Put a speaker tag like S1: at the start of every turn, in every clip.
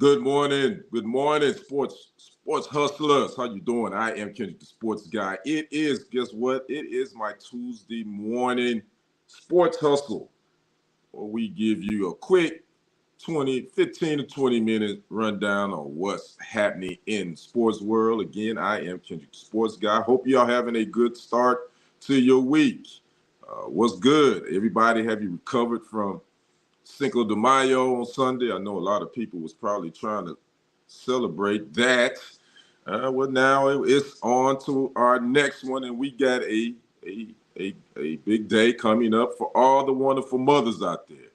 S1: Good morning, sports hustlers. How you doing? I am Kendrick, the sports guy. It is, guess what? It is my Tuesday morning sports hustle, where we give you a quick 15 to 20 minute rundown on what's happening in sports world. Again, I am Kendrick, the sports guy. Hope y'all having a good start to your week. What's good? Everybody, have you recovered from Cinco de Mayo on Sunday? I know a lot of people was probably trying to celebrate that. Well, now it's on to our next one, and we got a big day coming up for all the wonderful mothers out there.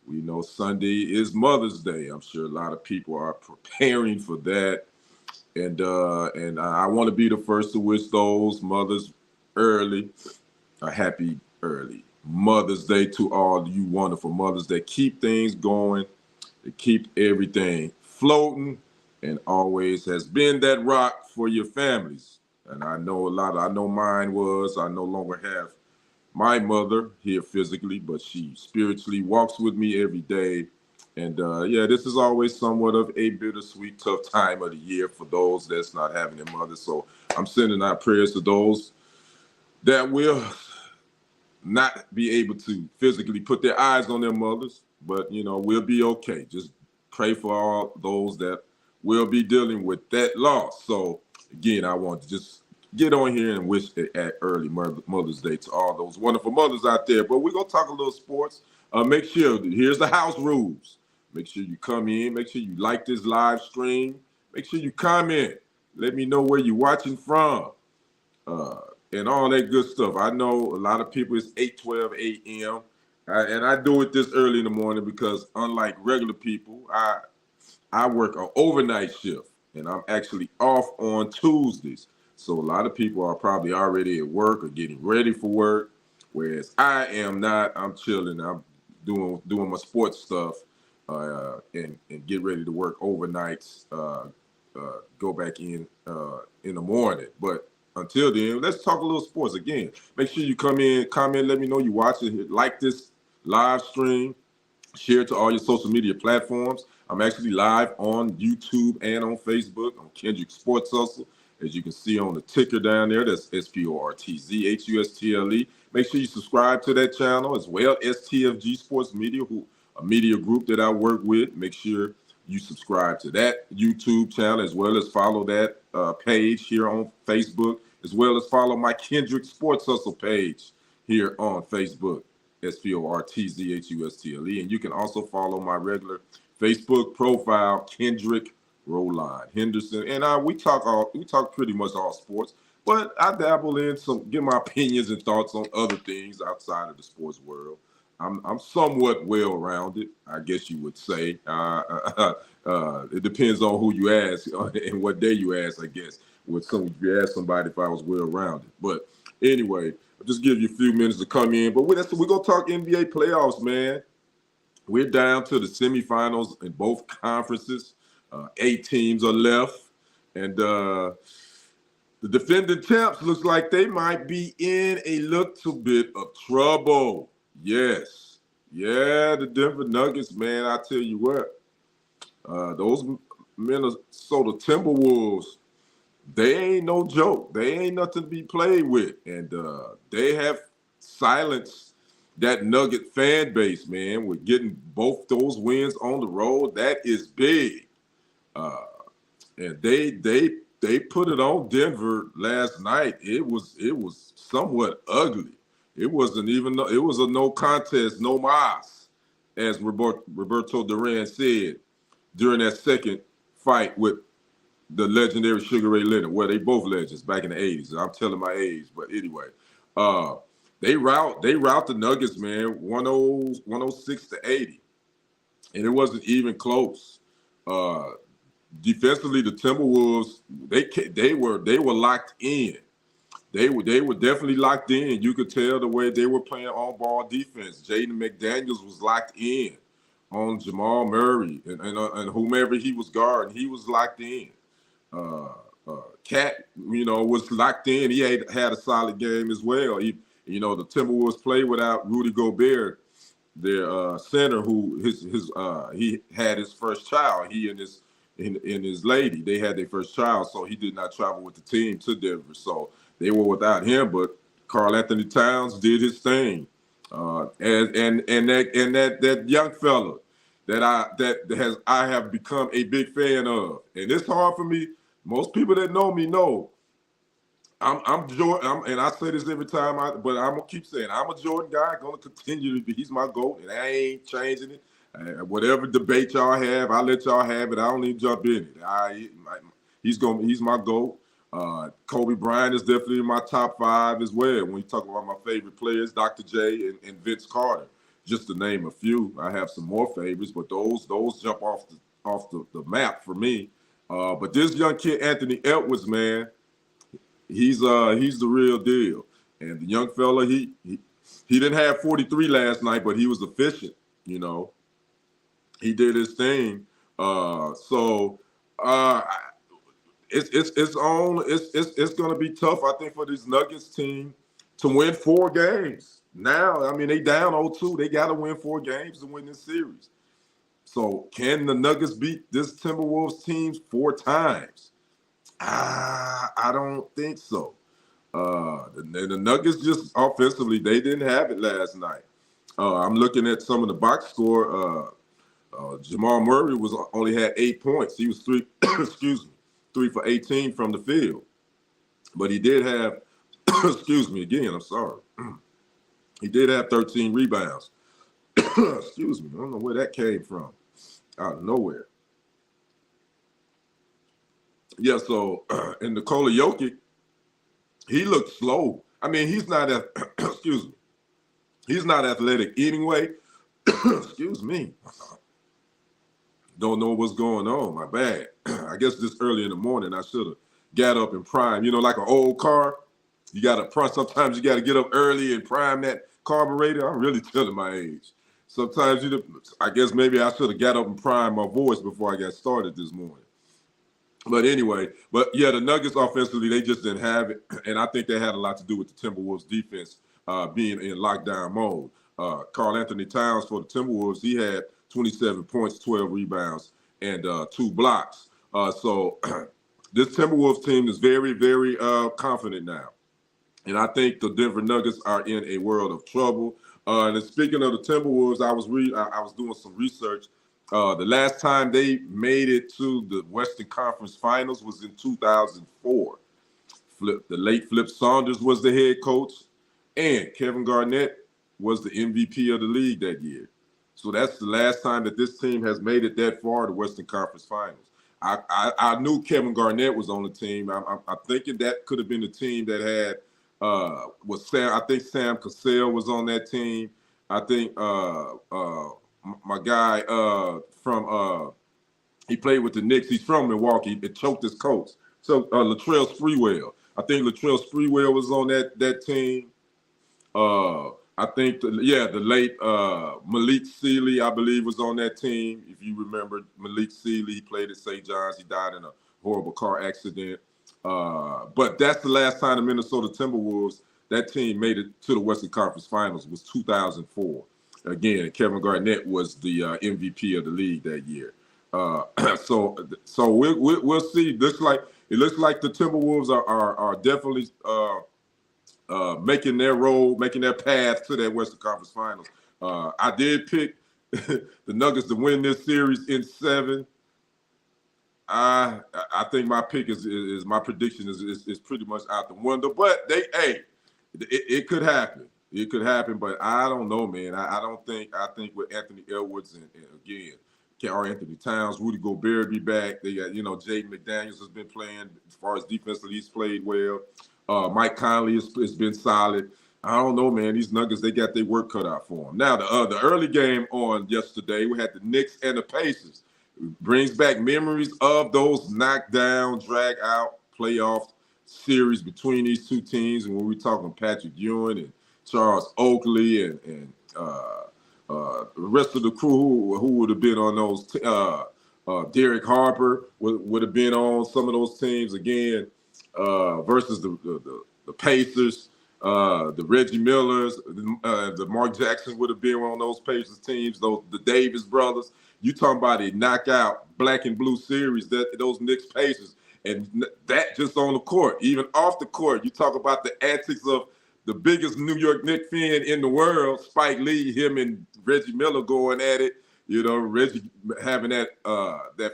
S1: We know Sunday is Mother's Day. I'm sure a lot of people are preparing for that, and I want to be the first to wish those mothers early a happy early Mother's Day to all you wonderful mothers that keep things going, that keep everything floating, and always has been that rock for your families. And I know mine was. I no longer have my mother here physically, but she spiritually walks with me every day. And yeah, this is always somewhat of a bittersweet, tough time of the year for those that's not having their mother. So I'm sending out prayers to those that will not be able to physically put their eyes on their mothers, but we'll be okay. Just pray for all those that will be dealing with that loss. So again, I want to just get on here and wish at early Mother's Day to all those wonderful mothers out there. But we're gonna talk a little sports. Make sure here's the house rules. Make sure you come in. Make sure you like this live stream. Make sure you comment. Let me know where you're watching from. And all that good stuff. I know a lot of people, it's 8:12 a.m. And I do it this early in the morning because unlike regular people, I work an overnight shift and I'm actually off on Tuesdays. So a lot of people are probably already at work or getting ready for work, whereas I am not. I'm chilling. I'm doing my sports stuff and get ready to work overnights. Go back in the morning, but until then, let's talk a little sports again. Make sure you come in, comment, let me know you watch it, like this live stream, share it to all your social media platforms. I'm actually live on YouTube and on Facebook on Kendrick Sports Hustle. As you can see on the ticker down there, that's SporTZ. Make sure you subscribe to that channel as well, STFG Sports Media, a media group that I work with. Make sure you subscribe to that YouTube channel as well as follow that page here on Facebook, as well as follow my Kendrick Sports Hustle page here on Facebook, SporTZHustle. And you can also follow my regular Facebook profile, Kendrick Roline Henderson. And we talk pretty much all sports, but I dabble in give my opinions and thoughts on other things outside of the sports world. I'm somewhat well-rounded, I guess you would say. It depends on who you ask and what day you ask, I guess. If you ask somebody if I was well-rounded. But anyway, I'll just give you a few minutes to come in. But we're going to talk NBA playoffs, man. We're down to the semifinals in both conferences. 8 teams are left. And the defending champs looks like they might be in a little bit of trouble. Yes. Yeah, the Denver Nuggets, man, I tell you what, those Minnesota Timberwolves, they ain't no joke. They ain't nothing to be played with. And they have silenced that Nugget fan base, man. We're getting both those wins on the road. That is big. And they put it on Denver last night. It was somewhat ugly. It was a no contest, no mas, as Roberto Duran said during that second fight with the legendary Sugar Ray Leonard. Well, they both legends back in the 80s. I'm telling my age, but anyway, they rout the Nuggets, man, 106 to 80, and it wasn't even close. Defensively, the Timberwolves they were locked in. They were definitely locked in. You could tell the way they were playing on-ball defense. Jaden McDaniels was locked in on Jamal Murray and whomever he was guarding. He was locked in. Cat, was locked in. He had a solid game as well. The Timberwolves played without Rudy Gobert, their center, who he had his first child. He and his in his lady. They had their first child, so he did not travel with the team to Denver. So they were without him, but Karl Anthony Towns did his thing. That young fella that I have become a big fan of. And it's hard for me. Most people that know me know I'm Jordan, and I say this every time, but I'm gonna keep saying I'm a Jordan guy. Gonna continue to be. He's my GOAT, and I ain't changing it. Whatever debate y'all have, I'll let y'all have it. I don't even jump in it. He's my GOAT. Kobe Bryant is definitely in my top 5 as well. When you talk about my favorite players, Dr. J and Vince Carter, just to name a few. I have some more favorites, but those jump off the map for me. But this young kid, Anthony Edwards, man. He's the real deal. And the young fella, he didn't have 43 last night, but he was efficient. You know, he did his thing. It's gonna be tough, I think, for this Nuggets team to win 4 games. Now, I mean, they down 0-2. They got to win 4 games to win this series. So, can the Nuggets beat this Timberwolves team 4 times? I don't think so. The Nuggets just offensively, they didn't have it last night. I'm looking at some of the box score. Jamal Murray only had 8 points. He was 3 for 18 from the field. But he did have, excuse me again, I'm sorry. He did have 13 rebounds. Excuse me, I don't know where that came from. Out of nowhere. Yeah, so and Nikola Jokic, he looked slow. I mean, he's not excuse me. He's not athletic anyway. Excuse me. Don't know what's going on. My bad. I guess this early in the morning I should have got up and primed. You know, like an old car, you got to prime. Sometimes you got to get up early and prime that carburetor. I'm really telling my age. Sometimes I guess maybe I should have got up and primed my voice before I got started this morning. But anyway, yeah, the Nuggets offensively, they just didn't have it. And I think that had a lot to do with the Timberwolves defense being in lockdown mode. Karl Anthony Towns for the Timberwolves, he had 27 points, 12 rebounds, and 2 blocks. So this Timberwolves team is very, very confident now. And I think the Denver Nuggets are in a world of trouble. And speaking of the Timberwolves, I was doing some research. The last time they made it to the Western Conference Finals was in 2004. The late Flip Saunders was the head coach, and Kevin Garnett was the MVP of the league that year. So that's the last time that this team has made it that far to Western Conference Finals. I knew Kevin Garnett was on the team. I'm thinking that could have been the team that had was Sam. I think Sam Cassell was on that team. I think my guy from he played with the Knicks. He's from Milwaukee. It choked his coach. So Latrell Sprewell. I think Latrell Sprewell was on that team. I think the late Malik Sealy, I believe, was on that team. If you remember Malik Sealy, he played at St. John's. He died in a horrible car accident. But that's the last time the Minnesota Timberwolves, that team made it to the Western Conference Finals, was 2004. Again, Kevin Garnett was the MVP of the league that year. So we'll see. It looks like the Timberwolves are definitely making their path to that Western Conference Finals. I did pick the Nuggets to win this series in 7. I think my pick is my prediction is pretty much out the window. But it could happen. It could happen, but I don't know, man. I think with Anthony Edwards and again, Karl Anthony Towns, Rudy Gobert be back. They got, Jaden McDaniels has been playing as far as defensively. He's played well. Mike Conley has been solid. I don't know, man. These Nuggets, they got their work cut out for them. Now, the early game on yesterday, we had the Knicks and the Pacers. It brings back memories of those knockdown, drag out playoff series between these two teams. And when we're talking Patrick Ewing and Charles Oakley and the rest of the crew who would have been on those, Derek Harper would have been on some of those teams again versus the Pacers. the Reggie Millers, the Mark Jackson would have been on those Pacers teams. The Davis brothers. You talking about a knockout black and blue series that those Knicks Pacers, and that just on the court, even off the court. You talk about the antics of the biggest New York Knicks fan in the world, Spike Lee, him and Reggie Miller going at it. You know, Reggie having that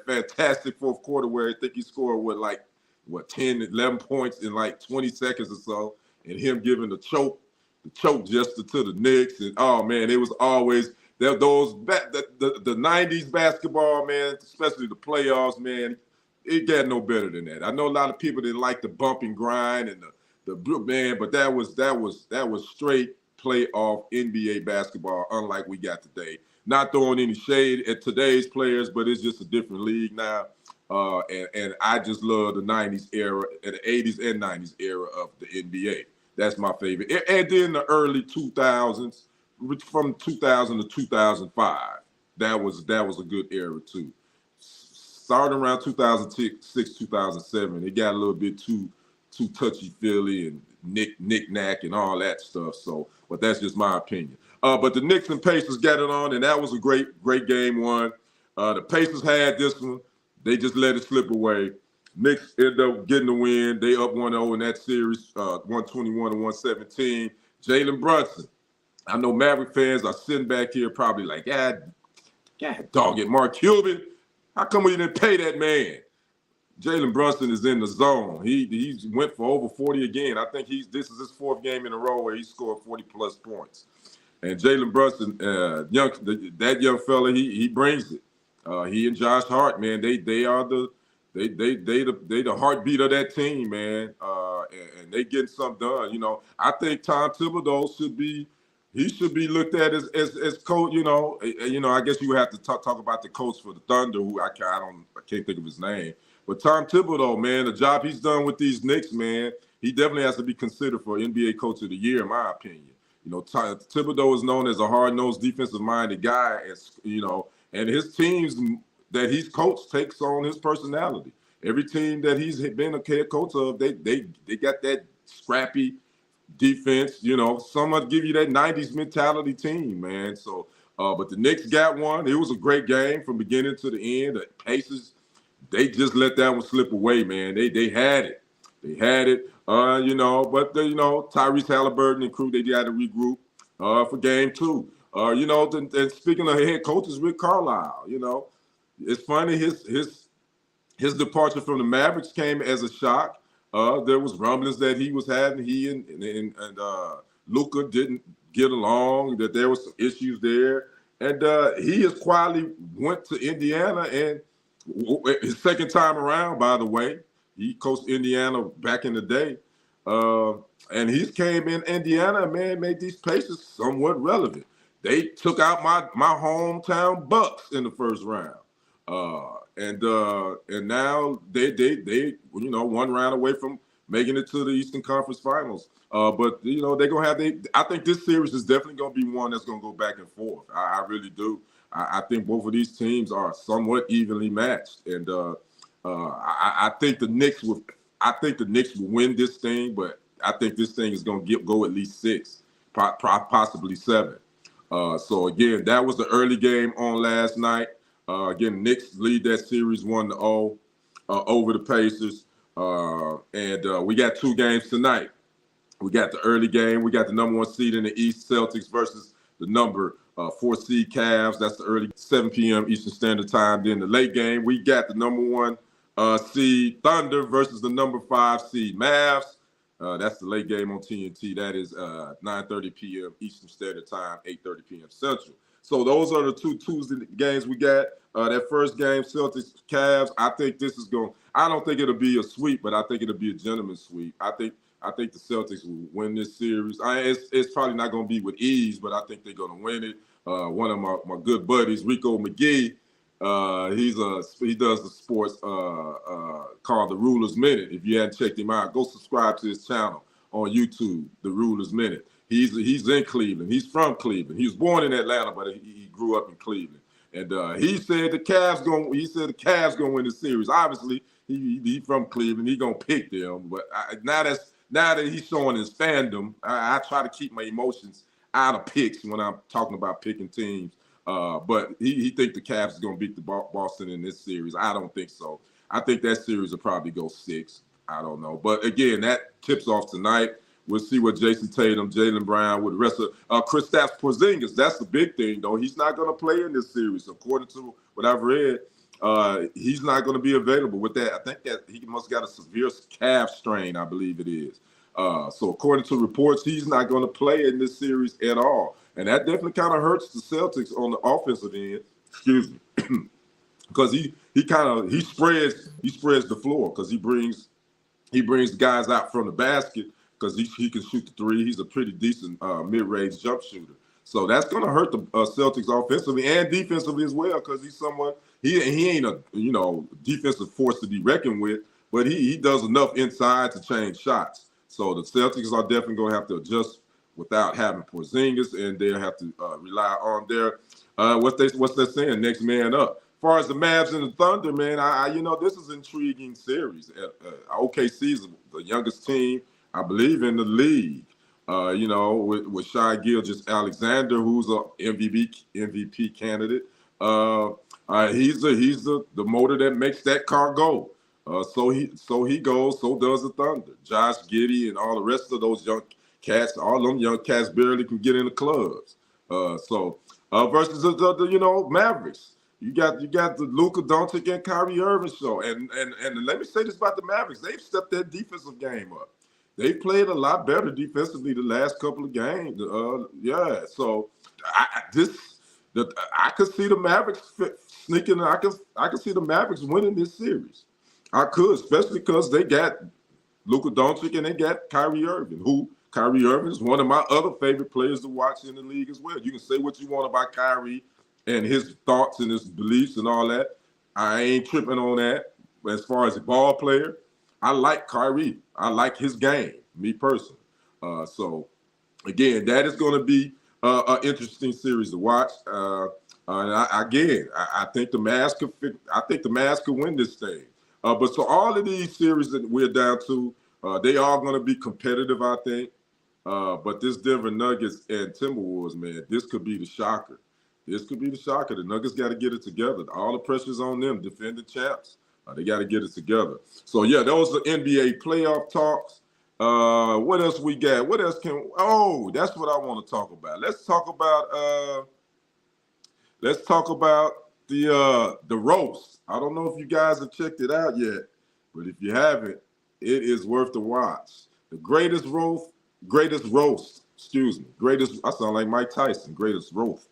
S1: fantastic fourth quarter where I think he scored 10, 11 points in like 20 seconds or so, and him giving the choke gesture to the Knicks. And oh man, it was always the 90s basketball, man, especially the playoffs, man. It got no better than that. I know a lot of people didn't like the bump and grind and the man, but that was straight playoff NBA basketball, unlike we got today. Not throwing any shade at today's players, but it's just a different league now. And I just love the 90s era, and the 80s and 90s era of the NBA. That's my favorite. And then the early 2000s, from 2000 to 2005, that was a good era too. Starting around 2006, 2007, it got a little bit too touchy-feely and knick-knack and all that stuff. So, but that's just my opinion. But the Knicks and Pacers got it on, and that was a great game one. The Pacers had this one. They just let it slip away. Knicks ended up getting the win. They up 1-0 in that series, 121 to 117. Jalen Brunson. I know Maverick fans are sitting back here probably like, God dog it, Mark Cuban. How come we didn't pay that man? Jalen Brunson is in the zone. He went for over 40 again. I think this is his fourth game in a row where he scored 40-plus points. And Jalen Brunson, that young fella, he brings it. He and Josh Hart, man, they are the heartbeat of that team, man. And they getting something done. You know, I think Tom Thibodeau should be looked at as coach. You know, I guess you would have to talk about the coach for the Thunder, who I can't think of his name. But Tom Thibodeau, man, the job he's done with these Knicks, man, he definitely has to be considered for NBA Coach of the Year, in my opinion. You know, Thibodeau is known as a hard-nosed, defensive-minded guy, and his teams that he's coached takes on his personality. Every team that he's been a head coach of, they got that scrappy defense. You know, someone give you that 90s mentality team, man. So, but the Knicks got one. It was a great game from beginning to the end. The Pacers, they just let that one slip away, man. They had it. They had it. But Tyrese Halliburton and crew, they got to regroup for game two. And speaking of head coaches, Rick Carlisle, it's funny, his departure from the Mavericks came as a shock. There was rumblings that he was having, he and Luka didn't get along, that there was some issues there. And he has quietly went to Indiana, and his second time around, by the way. He coached Indiana back in the day. And he came in Indiana, man, made these Pacers somewhat relevant. They took out my hometown Bucks in the first round. And now they one round away from making it to the Eastern Conference Finals. But they're gonna have I think this series is definitely gonna be one that's gonna go back and forth. I really do. I think both of these teams are somewhat evenly matched, and I think the Knicks will win this thing, but I think this thing is gonna go at least 6, possibly 7. So again, that was the early game on last night. Again, Knicks lead that series 1-0 over the Pacers. And we got 2 games tonight. We got the early game. We got the number 1 seed in the East, Celtics, versus the number 4 seed Cavs. That's the early 7 p.m. Eastern Standard Time. Then the late game, we got the number 1 seed Thunder versus the number 5 seed Mavs. That's the late game on TNT. That is 9:30 p.m. Eastern Standard Time, 8:30 p.m. Central. So those are the 2 Tuesday games we got. That first game, Celtics, Cavs. I don't think it'll be a sweep, but I think it'll be a gentleman's sweep. I think the Celtics will win this series. It's probably not going to be with ease, but I think they're going to win it. One of my good buddies, Rico McGee, he does the sports called The Ruler's Minute. If you hadn't checked him out, go subscribe to his channel on YouTube, The Ruler's Minute. He's in Cleveland. He's from Cleveland. He was born in Atlanta, but he grew up in Cleveland. And he said the Cavs gonna win the series. Obviously, he from Cleveland. He gonna pick them. But now now that he's showing his fandom, I try to keep my emotions out of picks when I'm talking about picking teams. But he think the Cavs is going to beat the Boston in this series. I don't think so. I think that series will probably go 6. I don't know. But again, that tips off tonight. We'll see what Jason Tatum, Jaylen Brown, with the rest of Kristaps Porzingis. That's the big thing, though. He's not going to play in this series, according to what I've read. He's not going to be available with that. I think that he must have got a severe calf strain, I believe it is. So according to reports, he's not going to play in this series at all. And that definitely kind of hurts the Celtics on the offensive end. Excuse me. Because he spreads the floor because he brings the guys out from the basket because he can shoot the three. He's a pretty decent mid-range jump shooter. So that's going to hurt the Celtics offensively and defensively as well because he's someone he ain't a defensive force to be reckoned with, but he does enough inside to change shots. So the Celtics are definitely going to have to adjust without having Porzingis, and they'll have to rely on their what's they saying, next man up. As far as the Mavs and the Thunder, man, this is an intriguing series. OKC is the youngest team, I believe, in the league. With Shai Gilgeous-Alexander, who's a MVP candidate. He's the motor that makes that car go. So he goes. So does the Thunder. Josh Giddey and all the rest of those young cats. All them young cats barely can get in the clubs. Versus the Mavericks. You got the Luka Doncic and Kyrie Irving show. And let me say this about the Mavericks. They've stepped their defensive game up. They played a lot better defensively the last couple of games. So I could see the Mavericks sneaking. I could see the Mavericks winning this series. I could, especially because they got Luka Doncic and they got Kyrie Irving, who Kyrie Irving is one of my other favorite players to watch in the league as well. You can say what you want about Kyrie and his thoughts and his beliefs and all that. I ain't tripping on that. As far as a ball player, I like Kyrie. I like his game, me personally. So, again, that is going to be an interesting series to watch. I think the Mavs could fit. I think the Mavs could win this thing. But so all of these series that we're down to, they are going to be competitive, I think. But this Denver Nuggets and Timberwolves, man, this could be the shocker. This could be the shocker. The Nuggets got to get it together. All the pressure's on them, defending champs. They got to get it together. So, yeah, those are NBA playoff talks. What else we got? What else that's what I want to talk about. Let's talk about the roast. I don't know if you guys have checked it out yet, but if you haven't, it is worth the watch. The greatest roast, I sound like Mike Tyson, greatest roast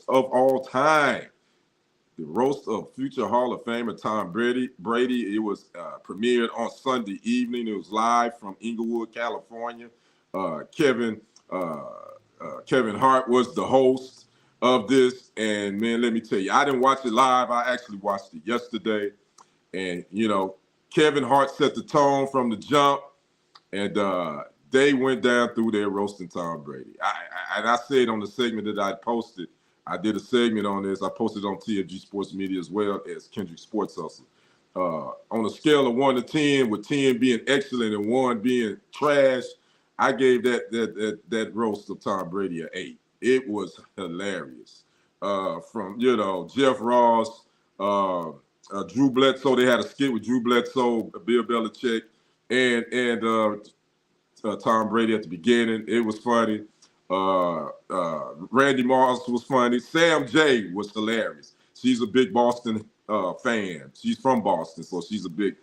S1: of all time. The roast of future Hall of Famer Tom Brady. It was premiered on Sunday evening. It was live from Inglewood, California. Kevin Hart was the host of this. And, man, let me tell you, I didn't watch it live. I actually watched it yesterday. And, Kevin Hart set the tone from the jump. And they went down through there roasting Tom Brady. I said on the segment that I posted, I did a segment on this. I posted on TFG Sports Media as well as Kendrick Sports Hustle. On a scale of 1 to 10, with 10 being excellent and 1 being trash, I gave that roast of Tom Brady an 8. It was hilarious. From Jeff Ross, Drew Bledsoe. They had a skit with Drew Bledsoe, Bill Belichick, and Tom Brady at the beginning. It was funny. Randy Moss was funny. Sam J was hilarious. She's a big Boston fan. She's from Boston, so she's a big,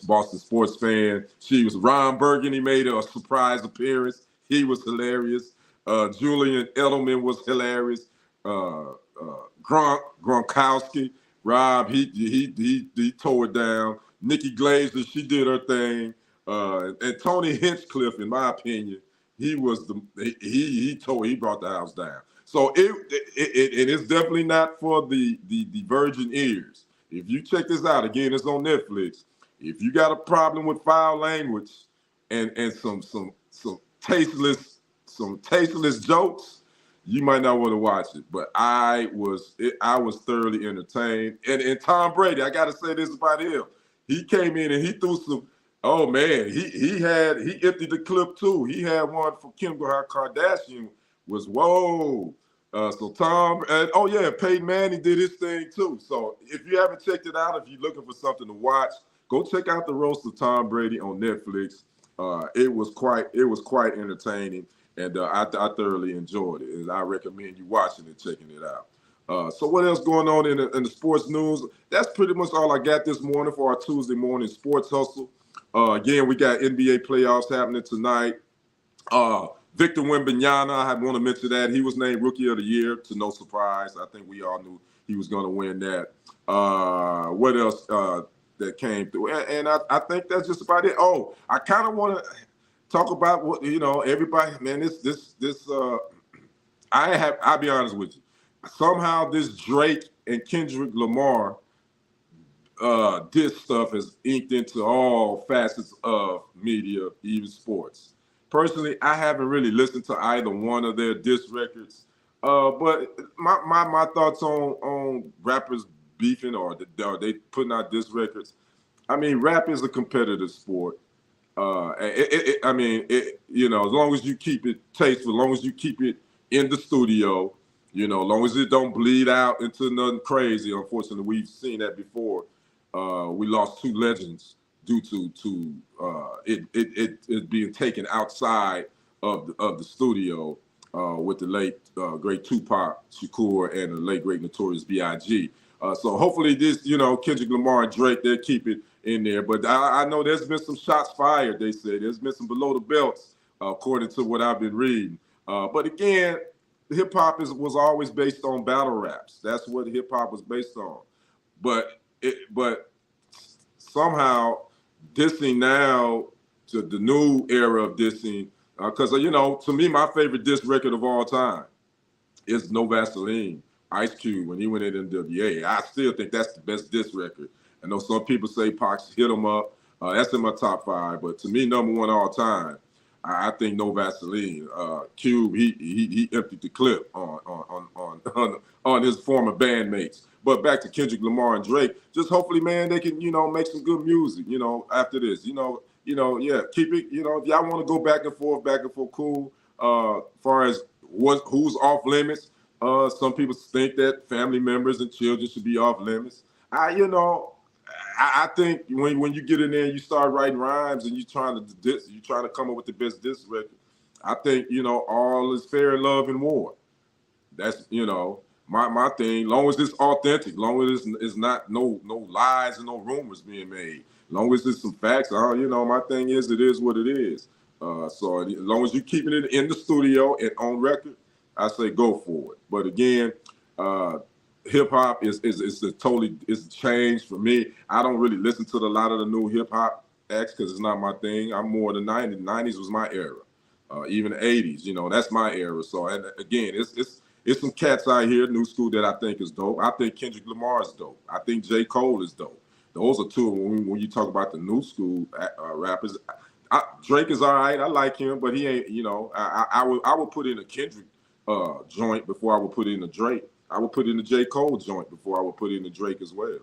S1: Boston sports fan. She was Ron Burgundy made a surprise appearance. He was hilarious. Julian Edelman was hilarious. Gronkowski, Rob, he tore it down. Nikki Glaser, she did her thing. And Tony Hinchcliffe, in my opinion, he brought the house down. So it is definitely not for the virgin ears. If you check this out, again, it's on Netflix. If you got a problem with foul language and some tasteless jokes, you might not want to watch it. But I was thoroughly entertained. And Tom Brady, I got to say this about him. He came in and he threw some Oh man, he emptied the clip too. He had one for Kim Kardashian. Was whoa. So Tom and oh yeah, Peyton Manning did his thing too. So if you haven't checked it out, if you're looking for something to watch, go check out the roast of Tom Brady on Netflix. It was quite entertaining, and I thoroughly enjoyed it. And I recommend you watching it, checking it out. So what else going on in the sports news? That's pretty much all I got this morning for our Tuesday morning sports hustle. Again, we got NBA playoffs happening tonight. Victor Wembanyama, I want to mention that. He was named Rookie of the Year, to no surprise. I think we all knew he was going to win that. What else that came through? And I think that's just about it. Oh, I kind of want to talk about what, everybody, man, I'll be honest with you. Somehow this Drake and Kendrick Lamar this stuff is inked into all facets of media, even sports. Personally, I haven't really listened to either one of their diss records. But my thoughts on rappers beefing or they putting out diss records. I mean, rap is a competitive sport. I mean, as long as you keep it tasteful, as long as you keep it in the studio, as long as it don't bleed out into nothing crazy. Unfortunately, we've seen that before. We lost two legends due to it being taken outside of the studio with the late great Tupac Shakur and the late great Notorious B.I.G. So hopefully this, Kendrick Lamar and Drake, they'll keep it in there. But I know there's been some shots fired, they said. There's been some below the belts, according to what I've been reading. But again, hip hop was always based on battle raps. That's what hip hop was based on. But somehow dissing now to the new era of dissing, because to me, my favorite diss record of all time is No Vaseline, Ice Cube, when he went in NWA. I still think that's the best diss record. I know some people say Pox hit him up. That's in my top 5, but to me, number 1 all time, I think No Vaseline. Cube, he emptied the clip on his former bandmates. But back to Kendrick Lamar and Drake, just hopefully, man, they can, make some good music, after this. Yeah, keep it, if y'all want to go back and forth, cool. Far as who's off limits, some people think that family members and children should be off limits. I think when you get in there and you start writing rhymes and you're trying to come up with the best diss record, I think, all is fair in love and war. That's, my thing. Long as it's authentic, long as it's not no lies and no rumors being made, long as it's some facts. My thing is, it is what it is. So as long as you're keeping it in the studio and on record, I say go for it. But again, hip hop is changed for me. I don't really listen to a lot of the new hip hop acts because it's not my thing. I'm more the 90s. 90s was my era. Even the 80s, that's my era. So, and again, it's some cats out here, new school, that I think is dope. I think Kendrick Lamar is dope. I think J. Cole is dope. Those are two when you talk about the new school rappers. Drake is all right. I like him, but he ain't. I would put in a Kendrick joint before I would put in a Drake. I would put in the J. Cole joint before I would put in the Drake as well.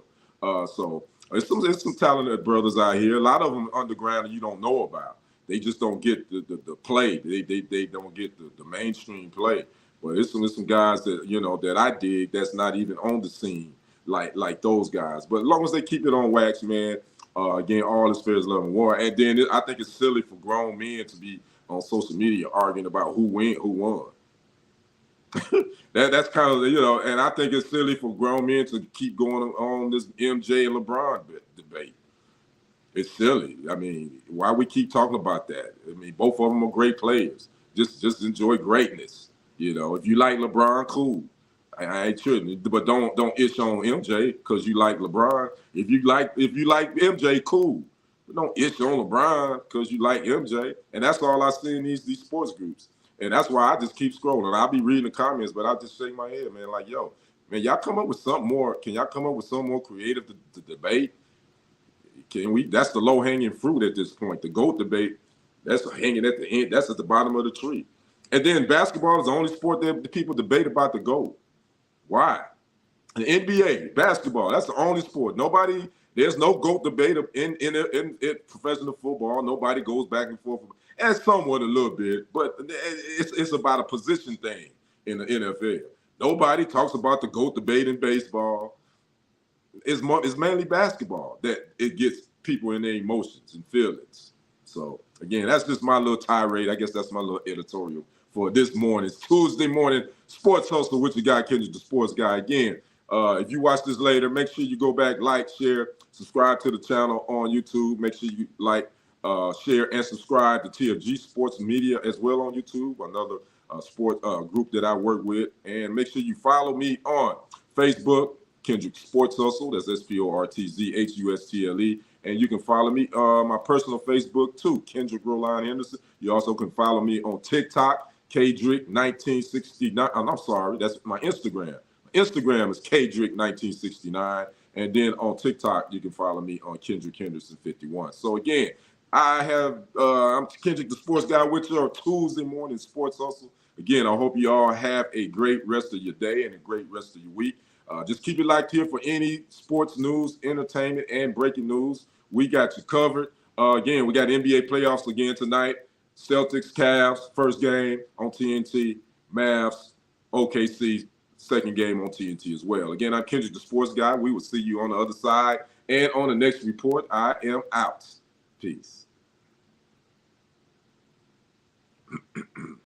S1: So there's some talented brothers out here. A lot of them underground and you don't know about. They just don't get the play. They don't get the mainstream play. But it's some guys that that I dig that's not even on the scene like those guys. But as long as they keep it on wax, man. Again, all is fair as love and war. And then I think it's silly for grown men to be on social media arguing about who won. That's kind of and I think it's silly for grown men to keep going on this MJ and LeBron debate. It's silly. I mean, why we keep talking about that? I mean, both of them are great players. Just enjoy greatness. If you like LeBron, cool. I ain't tripping, but don't itch on MJ because you like LeBron. If you like MJ, cool. But don't itch on LeBron because you like MJ. And that's all I see in these sports groups. And that's why I just keep scrolling. I'll be reading the comments, but I just shake my head, man, like, yo, man, y'all come up with something more. Can y'all come up with something more creative to debate? Can we? That's the low-hanging fruit at this point. The GOAT debate, that's hanging at the end. That's at the bottom of the tree. And then basketball is the only sport that the people debate about the GOAT. Why? The NBA, basketball, that's the only sport. Nobody There's no GOAT debate in professional football. Nobody goes back and forth. And somewhat a little bit, but it's about a position thing in the NFL. Nobody talks about the GOAT debate in baseball. It's mainly basketball that it gets people in their emotions and feelings. So again, that's just my little tirade. I guess that's my little editorial for this morning's Tuesday morning sports hustle with your guy Kendrick, the sports guy. Again, if you watch this later, make sure you go back, like, share, subscribe to the channel on YouTube. Make sure you like, share, and subscribe to TFG Sports Media as well on YouTube, another sport group that I work with. And make sure you follow me on Facebook, Kendrick Sports Hustle. That's SporTZHUSTLE. And you can follow me my personal Facebook too, Kendrick Roline Henderson. You also can follow me on TikTok, Kdrick1969. I'm sorry, that's my Instagram. My Instagram is Kdrick1969. And then on TikTok, you can follow me on Kendrick Henderson 51. So again, I'm Kendrick, the sports guy, with your Tuesday morning sports hustle. Again, I hope you all have a great rest of your day and a great rest of your week. Just keep it locked here for any sports news, entertainment, and breaking news. We got you covered. Again, we got NBA playoffs again tonight. Celtics, Cavs, first game on TNT. Mavs, OKC, second game on TNT as well. Again, I'm Kendrick, the sports guy. We will see you on the other side. And on the next report, I am out. Peace.